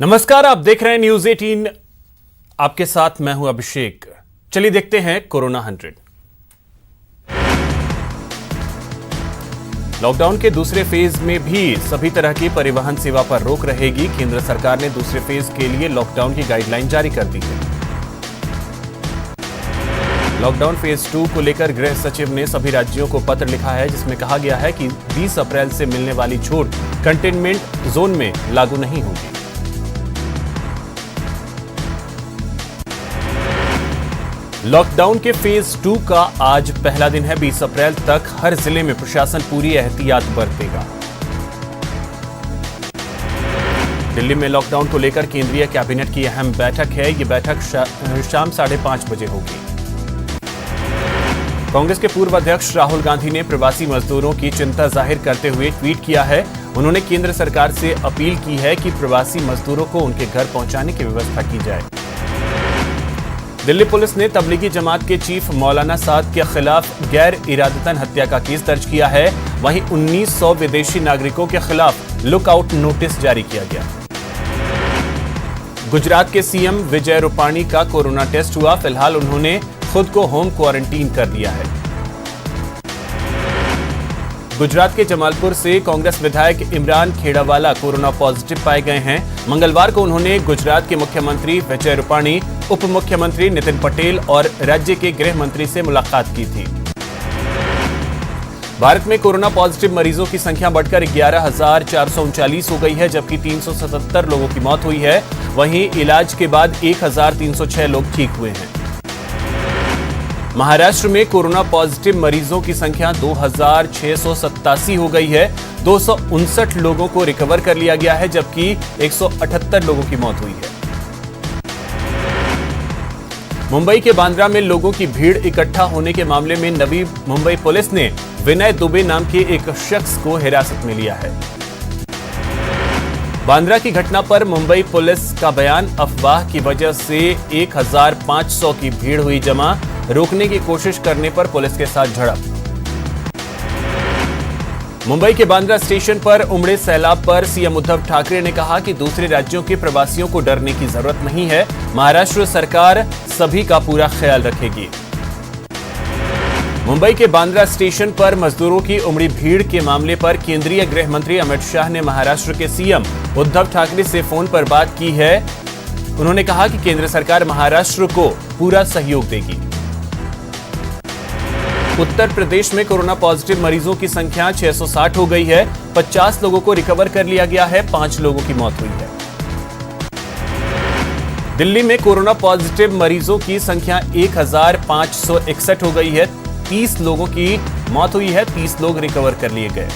नमस्कार, आप देख रहे हैं न्यूज 18। आपके साथ मैं हूं अभिषेक। चलिए देखते हैं कोरोना 100। लॉकडाउन के दूसरे फेज में भी सभी तरह की परिवहन सेवा पर रोक रहेगी। केंद्र सरकार ने दूसरे फेज के लिए लॉकडाउन की गाइडलाइन जारी कर दी है। लॉकडाउन फेज 2 को लेकर गृह सचिव ने सभी राज्यों को पत्र लिखा है, जिसमें कहा गया है कि 20 अप्रैल से मिलने वाली छूट कंटेनमेंट जोन में लागू नहीं होगी। लॉकडाउन के फेज 2 का आज पहला दिन है। 20 अप्रैल तक हर जिले में प्रशासन पूरी एहतियात बरतेगा। दिल्ली में लॉकडाउन को लेकर केंद्रीय कैबिनेट की अहम बैठक है। यह बैठक शाम 5:30 बजे होगी। कांग्रेस के पूर्व अध्यक्ष राहुल गांधी ने प्रवासी मजदूरों की चिंता जाहिर करते हुए ट्वीट किया है। उन्होंने केंद्र सरकार से अपील की है कि प्रवासी मजदूरों को उनके घर पहुंचाने की व्यवस्था की जाए। दिल्ली पुलिस ने तबलीगी जमात के चीफ मौलाना साद के खिलाफ गैर इरादतन हत्या का केस दर्ज किया है। वहीं 1900 विदेशी नागरिकों के खिलाफ लुकआउट नोटिस जारी किया गया। गुजरात के सीएम विजय रूपाणी का कोरोना टेस्ट हुआ। फिलहाल उन्होंने खुद को होम क्वारंटीन कर दिया है। गुजरात के जमालपुर से कांग्रेस विधायक इमरान खेड़ावाला कोरोना पॉजिटिव पाए गए हैं। मंगलवार को उन्होंने गुजरात के मुख्यमंत्री विजय रूपाणी, उप मुख्यमंत्री नितिन पटेल और राज्य के गृह मंत्री से मुलाकात की थी। भारत में कोरोना पॉजिटिव मरीजों की संख्या बढ़कर 11,439 हो गई है, जबकि 377 लोगों की मौत हुई है। वहीं इलाज के बाद 1,306 लोग ठीक हुए हैं। महाराष्ट्र में कोरोना पॉजिटिव मरीजों की संख्या 2,687 हो गई है। 259 लोगों को रिकवर कर लिया गया है, जबकि 178 लोगों की मौत हुई है। मुंबई के बांद्रा में लोगों की भीड़ इकट्ठा होने के मामले में नवी मुंबई पुलिस ने विनय दुबे नाम के एक शख्स को हिरासत में लिया है। बांद्रा की घटना पर मुंबई पुलिस का बयान, अफवाह की वजह से 1,500 की भीड़ हुई जमा। रोकने की कोशिश करने पर पुलिस के साथ झड़प। मुंबई के बांद्रा स्टेशन पर उमड़े सैलाब पर सीएम उद्धव ठाकरे ने कहा कि दूसरे राज्यों के प्रवासियों को डरने की जरूरत नहीं है। महाराष्ट्र सरकार सभी का पूरा ख्याल रखेगी। मुंबई के बांद्रा स्टेशन पर मजदूरों की उमड़ी भीड़ के मामले पर केंद्रीय गृह मंत्री अमित शाह ने महाराष्ट्र के सीएम उद्धव ठाकरे से फोन पर बात की है। उन्होंने कहा कि केंद्र सरकार महाराष्ट्र को पूरा सहयोग देगी। उत्तर प्रदेश में कोरोना पॉजिटिव मरीजों की संख्या 660 हो गई है। 50 लोगों को रिकवर कर लिया गया है। 5 लोगों की मौत हुई है। दिल्ली में कोरोना पॉजिटिव मरीजों की संख्या 1,561 हो गई है। 30 लोगों की मौत हुई है। 30 लोग रिकवर कर लिए गए।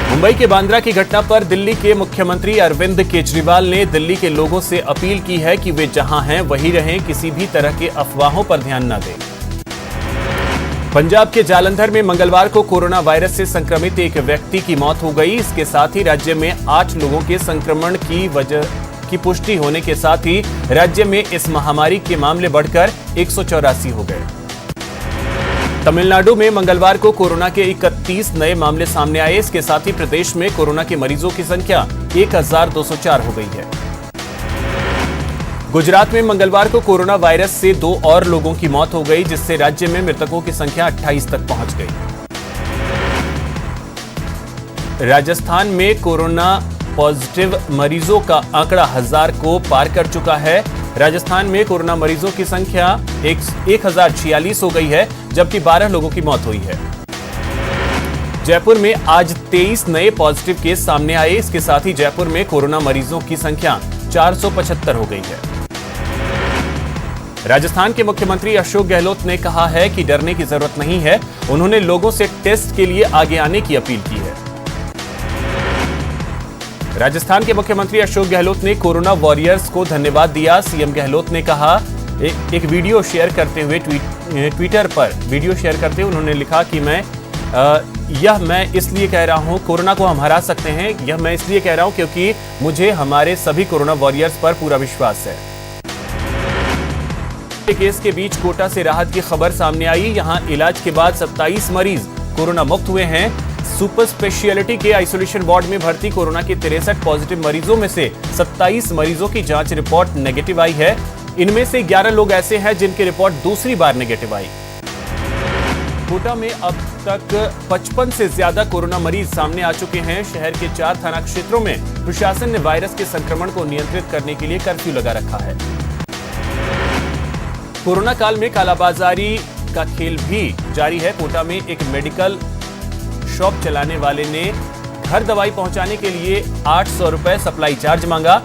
मुंबई के बांद्रा की घटना पर दिल्ली के मुख्यमंत्री अरविंद केजरीवाल ने दिल्ली के लोगों से अपील की है कि वे जहां हैं वहीं रहें, किसी भी तरह के अफवाहों पर ध्यान न दें। पंजाब के जालंधर में मंगलवार को कोरोना वायरस से संक्रमित एक व्यक्ति की मौत हो गई। इसके साथ ही राज्य में 8 लोगों के संक्रमण की पुष्टि होने के साथ ही राज्य में इस महामारी के मामले बढ़कर 184 हो गए। तमिलनाडु में मंगलवार को कोरोना के 31 नए मामले सामने आए। इसके साथ ही प्रदेश में कोरोना के मरीजों की संख्या 1,204 हो गई है। गुजरात में मंगलवार को कोरोना वायरस से 2 और लोगों की मौत हो गई, जिससे राज्य में मृतकों की संख्या 28 तक पहुंच गई। राजस्थान में कोरोना पॉजिटिव मरीजों का आंकड़ा 1000 को पार कर चुका है। राजस्थान में कोरोना मरीजों की संख्या 1,046 हो गई है, जबकि 12 लोगों की मौत हुई है। जयपुर में आज 23 नए पॉजिटिव केस सामने आए। इसके साथ ही जयपुर में कोरोना मरीजों की संख्या 475 हो गई है। राजस्थान के मुख्यमंत्री अशोक गहलोत ने कहा है कि डरने की जरूरत नहीं है। उन्होंने लोगों से टेस्ट के लिए आगे आने की अपील की है। राजस्थान के मुख्यमंत्री अशोक गहलोत ने कोरोना वॉरियर्स को धन्यवाद दिया। सीएम गहलोत ने कहा, एक वीडियो शेयर करते हुए ट्विटर पर वीडियो शेयर करते हुए उन्होंने लिखा कि मैं इसलिए कह रहा हूं, कोरोना को हम हरा सकते हैं। यह मैं इसलिए कह रहा हूं क्योंकि मुझे हमारे सभी कोरोना वॉरियर्स पर पूरा विश्वास है। केस के बीच कोटा से राहत की खबर सामने आई। यहां इलाज के बाद 27 मरीज कोरोना मुक्त हुए हैं। सुपर स्पेशियलिटी के आइसोलेशन वार्ड में भर्ती कोरोना के 63 पॉजिटिव मरीजों में से 27 मरीजों की जांच रिपोर्ट नेगेटिव आई है। इनमें से 11 लोग ऐसे हैं जिनकी रिपोर्ट दूसरी बार नेगेटिव आई। कोटा में अब तक 55 से ज्यादा कोरोना मरीज सामने आ चुके हैं। शहर के 4 थाना क्षेत्रों में प्रशासन ने वायरस के संक्रमण को नियंत्रित करने के लिए कर्फ्यू लगा रखा है। कोरोना काल में कालाबाजारी का खेल भी जारी है। कोटा में एक मेडिकल शॉप चलाने वाले ने घर दवाई पहुंचाने के लिए 800 रुपए सप्लाई चार्ज मांगा,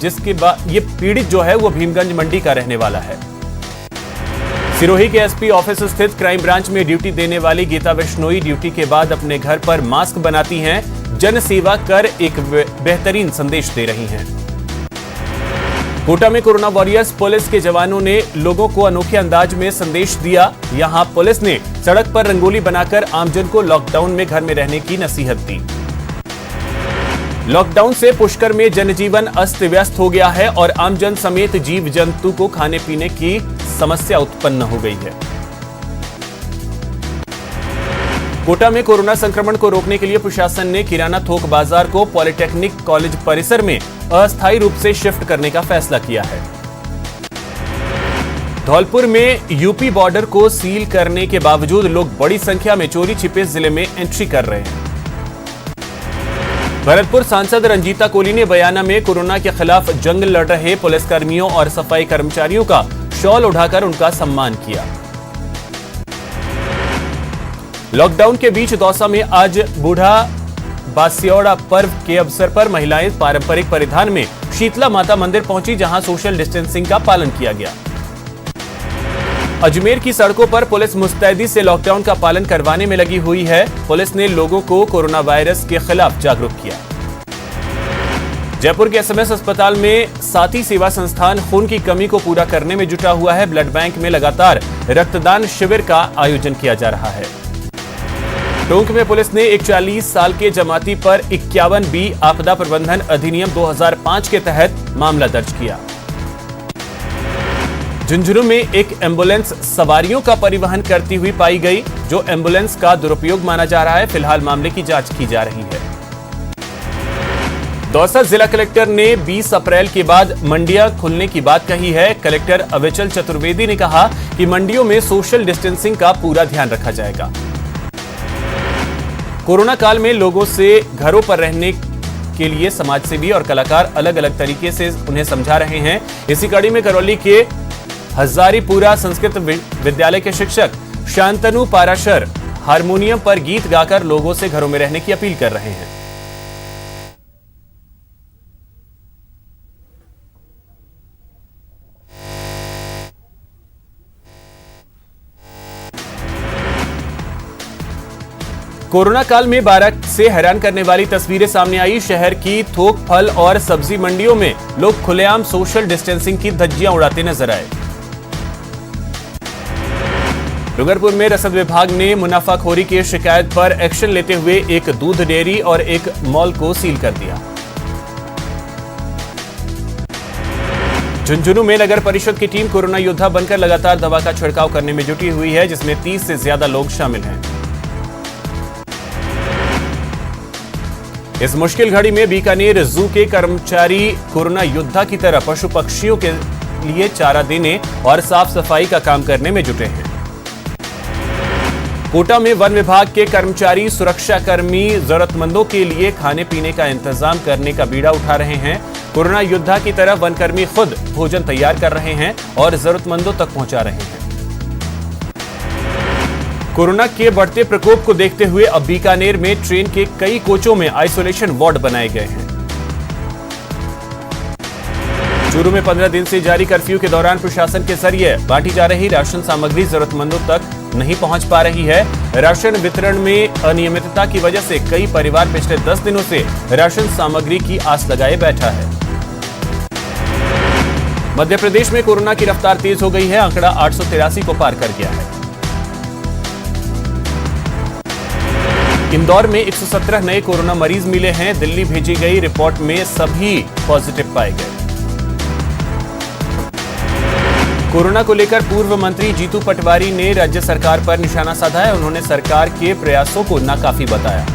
जिसके बाद ये पीड़ित जो है वो भीमगंज मंडी का रहने वाला है। सिरोही के एसपी ऑफिस स्थित क्राइम ब्रांच में ड्यूटी देने वाली गीता बिश्नोई ड्यूटी के बाद अपने घर पर मास्क बनाती हैं। जन सेवा कर एक बेहतरीन संदेश दे रही हैं। कोटा में कोरोना वॉरियर्स पुलिस के जवानों ने लोगों को अनोखे अंदाज में संदेश दिया। यहां पुलिस ने सड़क पर रंगोली बनाकर आमजन को लॉकडाउन में घर में रहने की नसीहत दी। लॉकडाउन से पुष्कर में जनजीवन अस्त व्यस्त हो गया है और आमजन समेत जीव जंतु को खाने पीने की समस्या उत्पन्न हो गई है। कोटा में कोरोना संक्रमण को रोकने के लिए प्रशासन ने किराना थोक बाजार को पॉलिटेक्निक कॉलेज परिसर में अस्थायी रूप से शिफ्ट करने का फैसला किया है। धौलपुर में यूपी बॉर्डर को सील करने के बावजूद लोग बड़ी संख्या में चोरी छिपे जिले में एंट्री कर रहे हैं। भरतपुर सांसद रंजीता कोली ने बयाना में कोरोना के खिलाफ जंग लड़ रहे पुलिसकर्मियों और सफाई कर्मचारियों का शॉल उठाकर उनका सम्मान किया। लॉकडाउन के बीच दौसा में आज बूढ़ा बास्योड़ा पर्व के अवसर पर महिलाएं पारंपरिक परिधान में शीतला माता मंदिर पहुंची, जहां सोशल डिस्टेंसिंग का पालन किया गया। अजमेर की सड़कों पर पुलिस मुस्तैदी से लॉकडाउन का पालन करवाने में लगी हुई है। पुलिस ने लोगों को कोरोना वायरस के खिलाफ जागरूक किया। जयपुर के एसएमएस अस्पताल में साथी सेवा संस्थान खून की कमी को पूरा करने में जुटा हुआ है। ब्लड बैंक में लगातार रक्तदान शिविर का आयोजन किया जा रहा है। टोंक में पुलिस ने एक 40 साल के जमाती पर 51B आपदा प्रबंधन अधिनियम 2005 के तहत मामला दर्ज किया। झुंझुनू में एक एम्बुलेंस सवारियों का परिवहन करती हुई पाई गई, जो एम्बुलेंस का दुरुपयोग माना जा रहा है। फिलहाल मामले की जांच की जा रही है। दौसा जिला कलेक्टर ने 20 अप्रैल के बाद मंडियां खुलने की बात कही है। कलेक्टर अविचल चतुर्वेदी ने कहा कि मंडियों में सोशल डिस्टेंसिंग का पूरा ध्यान रखा जाएगा। कोरोना काल में लोगों से घरों पर रहने के लिए समाजसेवी और कलाकार अलग अलग तरीके से उन्हें समझा रहे हैं। इसी कड़ी में करौली के हजारीपुरा संस्कृत विद्यालय के शिक्षक शांतनु पाराशर हारमोनियम पर गीत गाकर लोगों से घरों में रहने की अपील कर रहे हैं। कोरोना काल में बारात से हैरान करने वाली तस्वीरें सामने आई। शहर की थोक फल और सब्जी मंडियों में लोग खुलेआम सोशल डिस्टेंसिंग की धज्जियां उड़ाते नजर आए। डूंगरपुर में रसद विभाग ने मुनाफाखोरी की शिकायत पर एक्शन लेते हुए एक दूध डेयरी और एक मॉल को सील कर दिया। झुंझुनू में नगर परिषद की टीम कोरोना योद्धा बनकर लगातार दवा का छिड़काव करने में जुटी हुई है, जिसमें 30 से ज्यादा लोग शामिल हैं। इस मुश्किल घड़ी में बीकानेर जू के कर्मचारी कोरोना योद्धा की तरह पशु पक्षियों के लिए चारा देने और साफ सफाई का काम करने में जुटे हैं। कोटा में वन विभाग के कर्मचारी सुरक्षाकर्मी जरूरतमंदों के लिए खाने पीने का इंतजाम करने का बीड़ा उठा रहे हैं। कोरोना योद्धा की तरह वनकर्मी खुद भोजन तैयार कर रहे हैं और जरूरतमंदों तक पहुंचा रहे हैं। कोरोना के बढ़ते प्रकोप को देखते हुए अब बीकानेर में ट्रेन के कई कोचों में आइसोलेशन वार्ड बनाए गए हैं। चूरू में 15 दिन से जारी कर्फ्यू के दौरान प्रशासन के जरिए बांटी जा रही राशन सामग्री जरूरतमंदों तक नहीं पहुंच पा रही है। राशन वितरण में अनियमितता की वजह से कई परिवार पिछले 10 दिनों से राशन सामग्री की आस लगाए बैठा है। मध्य प्रदेश में कोरोना की रफ्तार तेज हो गई है। आंकड़ा 883 को पार कर गया है। इंदौर में 117 नए कोरोना मरीज मिले हैं। दिल्ली भेजी गई रिपोर्ट में सभी पॉजिटिव पाए गए। कोरोना को लेकर पूर्व मंत्री जीतू पटवारी ने राज्य सरकार पर निशाना साधा है। उन्होंने सरकार के प्रयासों को नाकाफी बताया।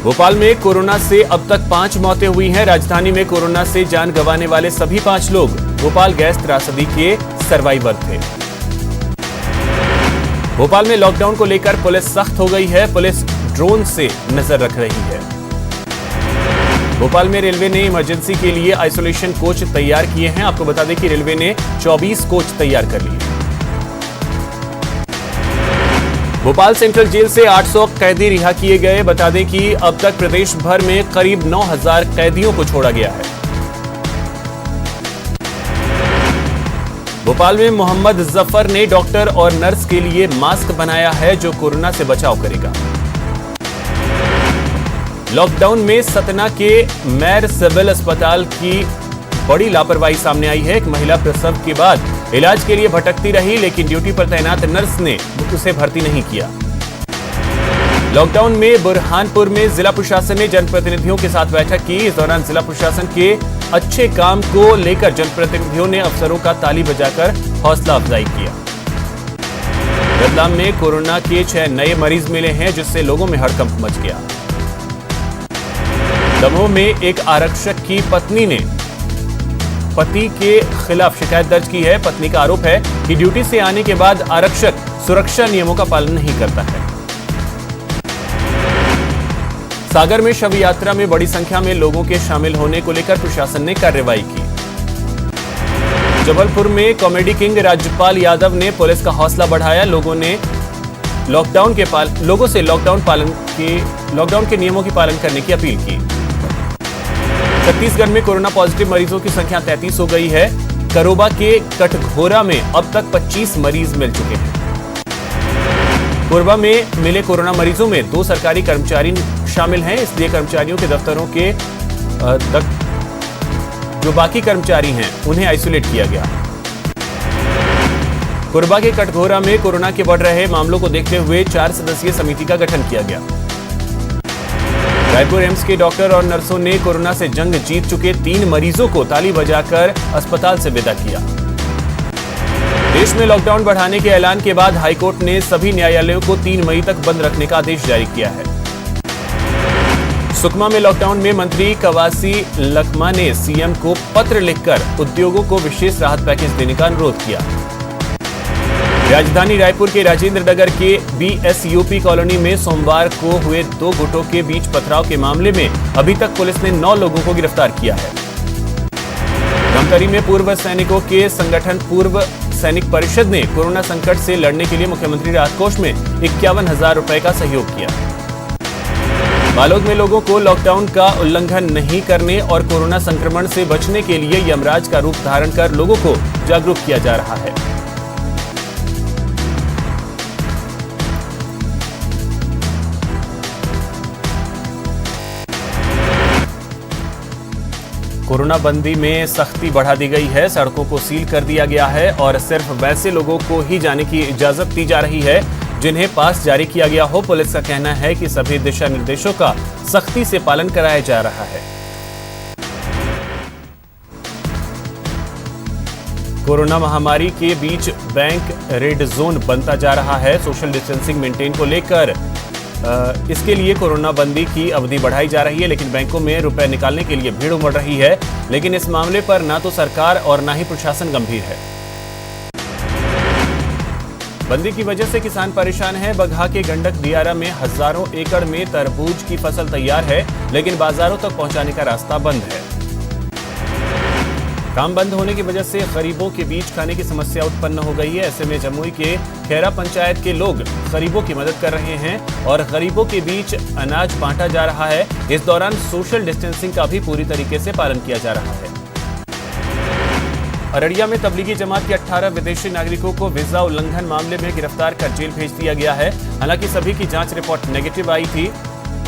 भोपाल में कोरोना से अब तक 5 मौतें हुई हैं। राजधानी में कोरोना से जान गंवाने वाले सभी 5 लोग भोपाल गैस त्रासदी के सर्वाइवर थे। भोपाल में लॉकडाउन को लेकर पुलिस सख्त हो गई है। पुलिस ड्रोन से नजर रख रही है। भोपाल में रेलवे ने इमरजेंसी के लिए आइसोलेशन कोच तैयार किए हैं। आपको बता दें कि रेलवे ने 24 कोच तैयार कर लिए। भोपाल सेंट्रल जेल से 800 कैदी रिहा किए गए। बता दें कि अब तक प्रदेश भर में करीब 9000 कैदियों को छोड़ा गया है। भोपाल में मोहम्मद जफर ने डॉक्टर और नर्स के लिए मास्क बनाया है जो कोरोना से बचाव करेगा। लॉकडाउन में सतना के मैर सिविल अस्पताल की बड़ी लापरवाही सामने आई है। एक महिला प्रसव के बाद इलाज के लिए भटकती रही, लेकिन ड्यूटी पर तैनात नर्स ने उसे भर्ती नहीं किया। लॉकडाउन में बुरहानपुर में जिला प्रशासन ने जनप्रतिनिधियों के साथ बैठक की। इस दौरान जिला प्रशासन के अच्छे काम को लेकर जनप्रतिनिधियों ने अफसरों का ताली बजाकर हौसला अफजाई किया। रतलाम में कोरोना के 6 नए मरीज मिले हैं, जिससे लोगों में हड़कंप मच गया। दमोह में एक आरक्षक की पत्नी ने पति के खिलाफ शिकायत दर्ज की है। पत्नी का आरोप है कि ड्यूटी से आने के बाद आरक्षक सुरक्षा नियमों का पालन नहीं करता है। सागर में शव यात्रा में बड़ी संख्या में लोगों के शामिल होने को लेकर प्रशासन ने कार्रवाई की। जबलपुर में कॉमेडी किंग राज्यपाल यादव ने पुलिस का हौसला बढ़ाया। लोगों से लॉकडाउन के नियमों की पालन करने की अपील की। छत्तीसगढ़ में कोरोना पॉजिटिव मरीजों की संख्या 33 हो गई है। करोबा के कटघोरा में अब तक 25 मरीज मिल चुके हैं। कोरबा में मिले कोरोना मरीजों में 2 सरकारी कर्मचारी शामिल हैं, इसलिए कर्मचारियों के दफ्तरों के जो बाकी कर्मचारी हैं उन्हें आइसोलेट किया गया। कोरबा के कटघोरा में कोरोना के बढ़ रहे मामलों को देखते हुए 4 सदस्यीय समिति का गठन किया गया। रायपुर एम्स के डॉक्टर और नर्सों ने कोरोना से जंग जीत चुके 3 मरीजों को ताली बजाकर अस्पताल से विदा किया। देश में लॉकडाउन बढ़ाने के ऐलान के बाद हाईकोर्ट ने सभी न्यायालयों को 3 मई तक बंद रखने का आदेश जारी किया है। सुकमा में लॉकडाउन में मंत्री कवासी लखमा ने सीएम को पत्र लिखकर उद्योगों को विशेष राहत पैकेज देने का अनुरोध किया। राजधानी रायपुर के राजेंद्र नगर के बीएसयूपी कॉलोनी में सोमवार को हुए 2 गुटों के बीच पथराव के मामले में अभी तक पुलिस ने 9 लोगों को गिरफ्तार किया है। धमतरी में पूर्व सैनिकों के संगठन पूर्व सैनिक परिषद ने कोरोना संकट से लड़ने के लिए मुख्यमंत्री राहत कोष में 51,000 रुपए का सहयोग किया। बालोद में लोगों को लॉकडाउन का उल्लंघन नहीं करने और कोरोना संक्रमण से बचने के लिए यमराज का रूप धारण कर लोगों को जागरूक किया जा रहा है। कोरोना बंदी में सख्ती बढ़ा दी गई है। सड़कों को सील कर दिया गया है और सिर्फ वैसे लोगों को ही जाने की इजाजत दी जा रही है जिन्हें पास जारी किया गया हो। पुलिस का कहना है कि सभी दिशा निर्देशों का सख्ती से पालन कराया जा रहा है। कोरोना महामारी के बीच बैंक रेड जोन बनता जा रहा है। सोशल डिस्टेंसिंग मेंटेन को लेकर इसके लिए कोरोना बंदी की अवधि बढ़ाई जा रही है, लेकिन बैंकों में रुपए निकालने के लिए भीड़ उमड़ रही है। लेकिन इस मामले पर ना तो सरकार और ना ही प्रशासन गंभीर है। बंदी की वजह से किसान परेशान है। बगहा के गंडक दियारा में हजारों एकड़ में तरबूज की फसल तैयार है, लेकिन बाजारों तक पहुंचाने का रास्ता बंद है। काम बंद होने की वजह से गरीबों के बीच खाने की समस्या उत्पन्न हो गई है। ऐसे में जमुई के खैरा पंचायत के लोग गरीबों की मदद कर रहे हैं और गरीबों के बीच अनाज बांटा जा रहा है। इस दौरान सोशल डिस्टेंसिंग का भी पूरी तरीके से पालन किया जा रहा है। अररिया में तबलीगी जमात के 18 विदेशी नागरिकों को वीजा उल्लंघन मामले में गिरफ्तार कर जेल भेज दिया गया है। हालांकि सभी की जांच रिपोर्ट नेगेटिव आई थी।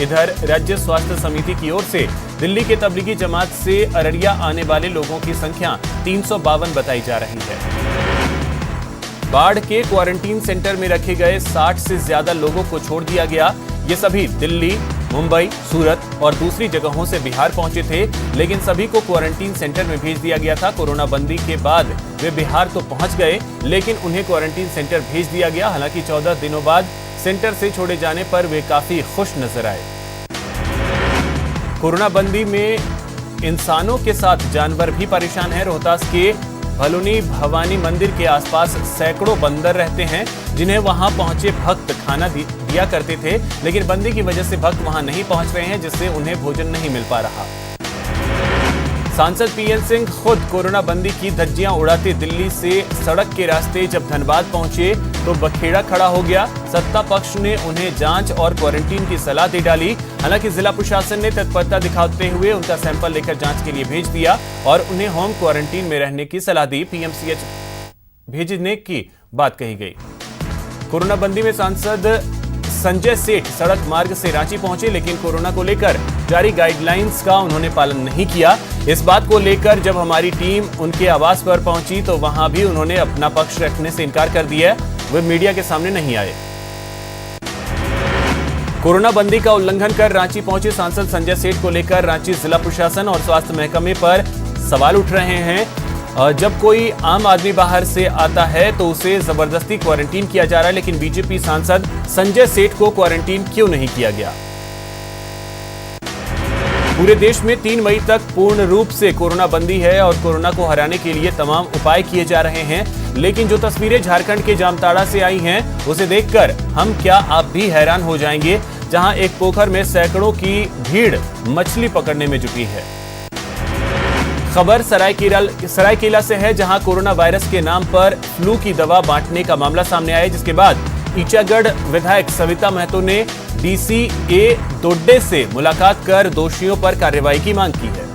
इधर राज्य स्वास्थ्य समिति की ओर से दिल्ली के तबलीगी जमात से अररिया आने वाले लोगों की संख्या 352 बताई जा रही है। बाढ़ के क्वारंटीन सेंटर में रखे गए 60 से ज्यादा लोगों को छोड़ दिया गया। ये सभी दिल्ली, मुंबई, सूरत और दूसरी जगहों से बिहार पहुंचे थे, लेकिन सभी को क्वारंटीन सेंटर में भेज दिया गया था। कोरोना बंदी के बाद वे बिहार तो पहुंच गए, लेकिन उन्हें क्वारंटीन सेंटर भेज दिया गया। हालांकि 14 दिनों बाद सेंटर से छोड़े जाने पर वे काफी खुश नजर आए। कोरोना बंदी में इंसानों के साथ जानवर भी परेशान हैं। रोहतास के भलुनी भवानी मंदिर के आसपास सैकड़ों बंदर रहते हैं, जिन्हें वहां पहुंचे भक्त खाना दिया करते थे, लेकिन बंदी की वजह से भक्त वहां नहीं पहुंच रहे हैं, जिससे उन्हें भोजन नहीं मिल पा रहा। सांसद पीएन सिंह खुद कोरोना बंदी की धज्जियां उड़ाते दिल्ली से सड़क के रास्ते जब धनबाद पहुंचे तो बखेड़ा खड़ा हो गया। सत्ता पक्ष ने उन्हें जांच और क्वारंटीन की सलाह दे डाली। हालांकि जिला प्रशासन ने तत्परता दिखाते हुए उनका सैंपल लेकर जांच के लिए भेज दिया और उन्हें होम क्वारंटीन में रहने की सलाह दी। पीएमसीएच भेजने की बात कही गई। कोरोना बंदी में सांसद संजय सेठ सड़क मार्ग से रांची पहुंचे, लेकिन कोरोना को लेकर जारी गाइडलाइंस का उन्होंने पालन नहीं किया। इस बात को लेकर जब हमारी टीम उनके आवास पर पहुंची तो वहां भी उन्होंने अपना पक्ष रखने से इनकार कर दिया। वे मीडिया के सामने नहीं आए। कोरोना बंदी का उल्लंघन कर रांची पहुंचे सांसद संजय सेठ को लेकर रांची जिला प्रशासन और स्वास्थ्य महकमे पर सवाल उठ रहे हैं। जब कोई आम आदमी बाहर से आता है तो उसे जबरदस्ती क्वारंटीन किया जा रहा है, लेकिन बीजेपी सांसद संजय सेठ को क्वारंटीन क्यों नहीं किया गया? पूरे देश में 3 मई तक पूर्ण रूप से कोरोना बंदी है और कोरोना को हराने के लिए तमाम उपाय किए जा रहे हैं, लेकिन जो तस्वीरें झारखंड के जामताड़ा से आई हैं, उसे देखकर हम क्या आप भी हैरान हो जाएंगे, जहां एक पोखर में सैकड़ों की भीड़ मछली पकड़ने में जुटी है। खबर सरायकेला से है, जहां कोरोना वायरस के नाम पर फ्लू की दवा बांटने का मामला सामने आया, जिसके बाद ईचागढ़ विधायक सविता महतो ने डीसीए दोड्डे से मुलाकात कर दोषियों पर कार्रवाई की मांग की है।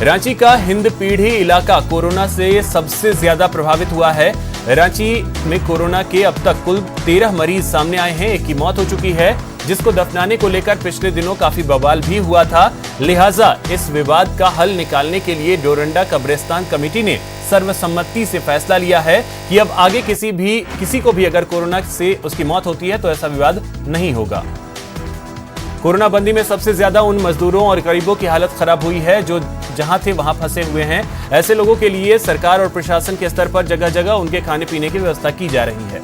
रांची का हिंदपीढ़ी इलाका कोरोना से सबसे ज्यादा प्रभावित हुआ है। रांची में कोरोना के अब तक कुल 13 मरीज सामने आए हैं। एक की मौत हो चुकी है, जिसको दफनाने को लेकर पिछले दिनों काफी बवाल भी हुआ था। लिहाजा इस विवाद का हल निकालने के लिए डोरंडा कब्रिस्तान कमेटी ने सर्वसम्मति से फैसला लिया है कि अब आगे किसी को भी अगर कोरोना से उसकी मौत होती है तो ऐसा विवाद नहीं होगा। कोरोना बंदी में सबसे ज्यादा उन मजदूरों और गरीबों की हालत खराब हुई है जो जहां थे वहां फंसे हुए हैं। ऐसे लोगों के लिए सरकार और प्रशासन के स्तर पर जगह जगह उनके खाने पीने की व्यवस्था की जा रही है।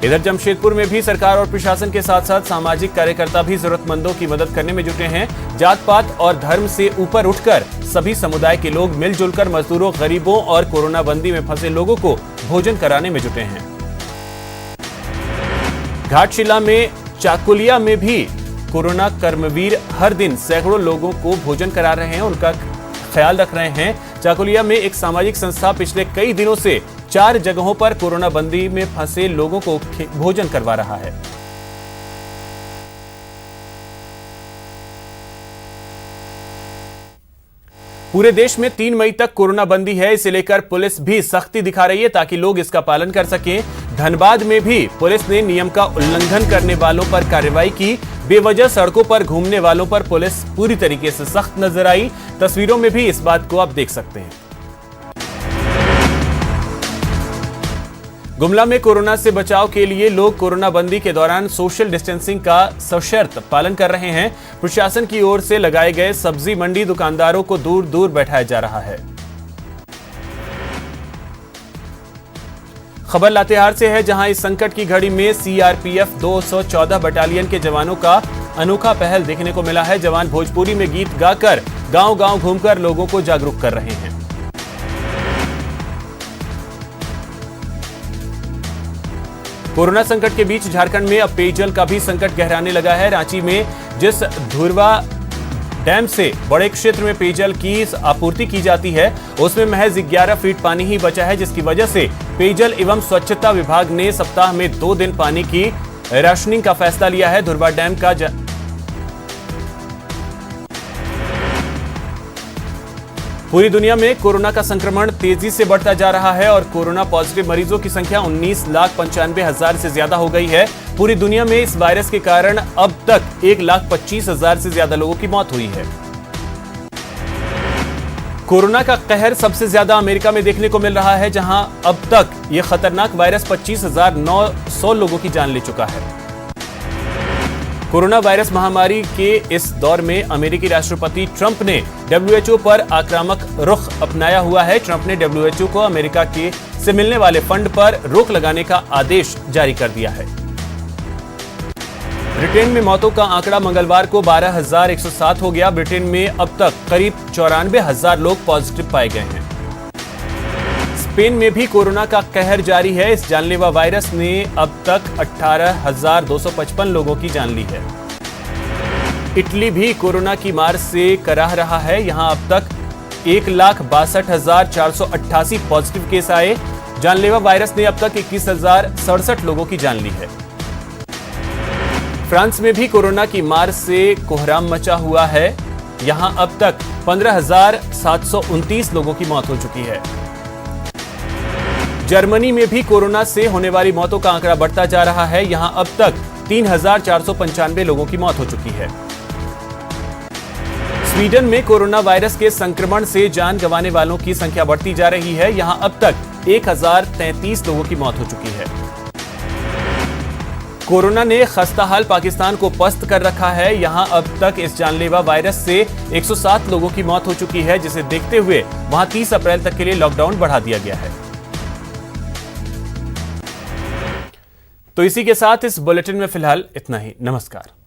इधर जमशेदपुर में भी सरकार और प्रशासन के साथ साथ सामाजिक कार्यकर्ता भी जरूरतमंदों की मदद करने में जुटे हैं। जात पात और धर्म से ऊपर उठकर सभी समुदाय के लोग मिलजुल कर मजदूरों, गरीबों और कोरोना बंदी में फंसे लोगों को भोजन कराने में जुटे हैं। घाटशिला में चाकुलिया में भी कोरोना कर्मवीर हर दिन सैकड़ों लोगों को भोजन करा रहे हैं, उनका ख्याल रख रहे हैं। चाकुलिया में एक सामाजिक संस्था पिछले कई दिनों से 4 जगहों पर कोरोना बंदी में फंसे लोगों को भोजन करवा रहा है। पूरे देश में 3 मई तक कोरोना बंदी है, इसे लेकर पुलिस भी सख्ती दिखा रही है ताकि लोग इसका पालन कर सकें। धनबाद में भी पुलिस ने नियम का उल्लंघन करने वालों पर कार्रवाई की। बेवजह सड़कों पर घूमने वालों पर पुलिस पूरी तरीके से सख्त नजर आई। तस्वीरों में भी इस बात को आप देख सकते हैं। गुमला में कोरोना से बचाव के लिए लोग कोरोना बंदी के दौरान सोशल डिस्टेंसिंग का सशर्त पालन कर रहे हैं। प्रशासन की ओर से लगाए गए सब्जी मंडी दुकानदारों को दूर दूर बैठाया जा रहा है। खबर लातेहार से है, जहां इस संकट की घड़ी में सीआरपीएफ 214 बटालियन के जवानों का अनोखा पहल देखने को मिला है। जवान भोजपुरी में गीत गाकर गांव-गांव घूमकर लोगों को जागरूक कर रहे हैं। कोरोना संकट के बीच झारखंड में अब पेयजल का भी संकट गहराने लगा है। रांची में जिस धुरवा डैम से बड़े क्षेत्र में पेयजल की आपूर्ति की जाती है, उसमें महज 11 फीट पानी ही बचा है, जिसकी वजह से पेयजल एवं स्वच्छता विभाग ने सप्ताह में 2 दिन पानी की राशनिंग का फैसला लिया है। धुरवा डैम का पूरी दुनिया में कोरोना का संक्रमण तेजी से बढ़ता जा रहा है और कोरोना पॉजिटिव मरीजों की संख्या 19,95,000 से ज्यादा हो गई है। पूरी दुनिया में इस वायरस के कारण अब तक 1,25,000 से ज्यादा लोगों की मौत हुई है। कोरोना का कहर सबसे ज्यादा अमेरिका में देखने को मिल रहा है, जहां अब तक यह खतरनाक वायरस 25,900 लोगों की जान ले चुका है। कोरोना वायरस महामारी के इस दौर में अमेरिकी राष्ट्रपति ट्रंप ने डब्ल्यूएचओ पर आक्रामक रुख अपनाया हुआ है। ट्रंप ने डब्ल्यूएचओ को अमेरिका से मिलने वाले फंड पर रोक लगाने का आदेश जारी कर दिया है। ब्रिटेन में मौतों का आंकड़ा मंगलवार को 12,107 हो गया। ब्रिटेन में अब तक करीब 94,000 लोग पॉजिटिव पाए गए हैं। स्पेन में भी कोरोना का कहर जारी है। इस जानलेवा वायरस ने अब तक 18,255 लोगों की जान ली है। इटली भी कोरोना की मार से कराह रहा है। यहां अब तक 1,62,488 पॉजिटिव केस आए। जानलेवा वायरस ने अब तक 21,067 लोगों की जान ली है। फ्रांस में भी कोरोना की मार से कोहराम मचा हुआ है। यहां अब तक 15,729 लोगों की मौत हो चुकी है। जर्मनी में भी कोरोना से होने वाली मौतों का आंकड़ा बढ़ता जा रहा है। यहां अब तक 3,495 लोगों की मौत हो चुकी है। स्वीडन में कोरोना वायरस के संक्रमण से जान गंवाने वालों की संख्या बढ़ती जा रही है। यहां अब तक 1,033 लोगों की मौत हो चुकी है। कोरोना ने खस्ताहाल पाकिस्तान को पस्त कर रखा है। यहां अब तक इस जानलेवा वायरस से 107 लोगों की मौत हो चुकी है, जिसे देखते हुए वहां 30 अप्रैल तक के लिए लॉकडाउन बढ़ा दिया गया है। तो इसी के साथ इस बुलेटिन में फिलहाल इतना ही। नमस्कार।